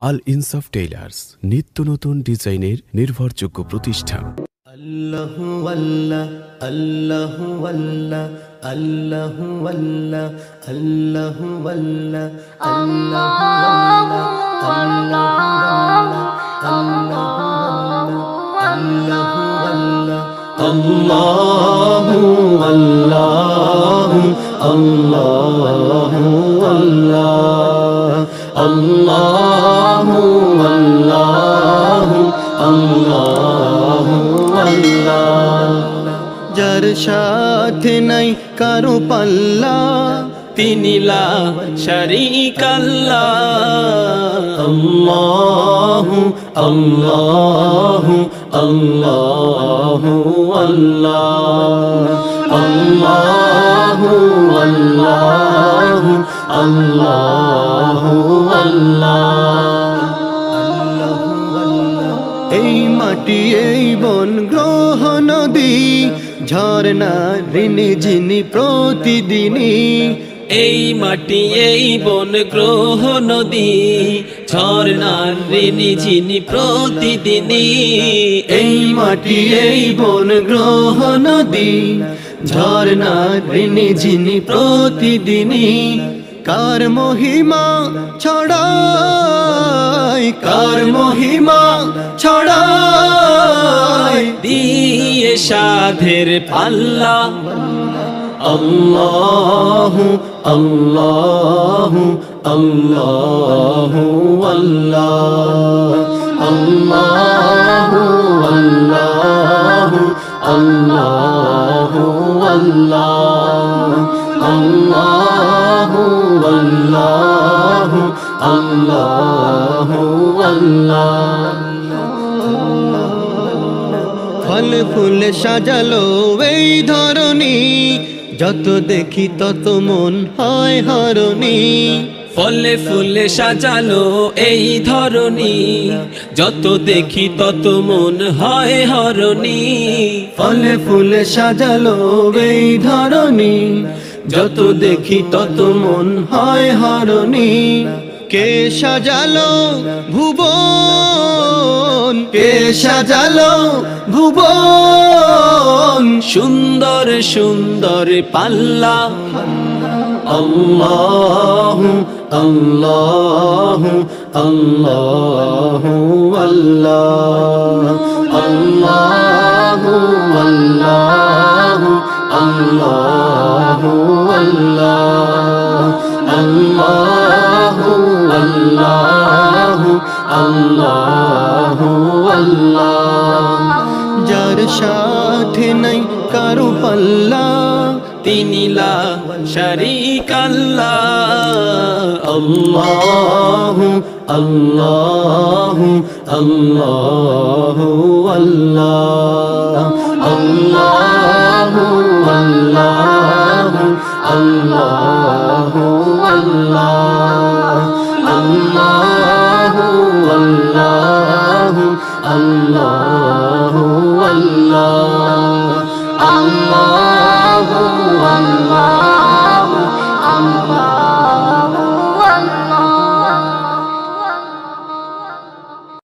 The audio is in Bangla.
আল ইনসাফ টেইলার্স, নিত্য নতুন ডিজাইনের নির্ভরযোগ্য প্রতিষ্ঠান। আল্লাহু আল্লাহ আল্লাহু আল্লাহ আল্লাহু আল্লাহ আল্লাহু আল্লাহ আল্লাহু যার সাথে নাই কারো পাল্লা তিনি লা শারীকা আল্লাহ। আল্লাহু আল্লাহু আল্লাহু আল্লাহ আল্লাহু আল্লাহু আল্লাহু আল্লাহ। এই মাটি এই বন গ্রহ নদী ঝর্ণা ঋণী যিনি প্রতিদিনই। এই মাটি এই বন গ্রহ নদী ঝর্ণা ঋণী যিনি প্রতিদিনই। এই মাটি এই বন গ্রহ নদী ঝর্ণা ঋণী যিনি প্রতিদিনই। কার মহিমা ছড়ায় কার মহিমা ছড়ায় দিয়ে সাধের পাল্লা। আল্লাহু আল্লাহু আল্লাহু আল্লাহ আল্লাহু আল্লাহু আল্লাহু আল্লাহ আল্লাহু আল্লাহু আল্লাহু আল্লাহ। ফল ফুল সাজালো এই ধরনী যত দেখি তত মন হয় হরণী। ফলে ফুলে সাজালো এই ধরনী যত দেখি তত মন হয় হরণী। ফলে ফুলে সাজালো এই ধরনী যত দেখি তত মন হয় হরণী। কে সাজালো ভুবন কে সাজালো ভুবন সুন্দর সুন্দর পাল্লা। আল্লাহু আল্লাহু আল্লাহু আল্লাহ আল্লাহু আল্লাহু আল্লাহু আল্লাহ আল্লাহু আল্লাহু আল্লাহু আল্লাহ। যার সাথে নাই কারো পাল্লা তিনি লা শারীকা আল্লাহ। আল্লাহু আল্লাহু আল্লাহু আল্লাহ আল্লাহু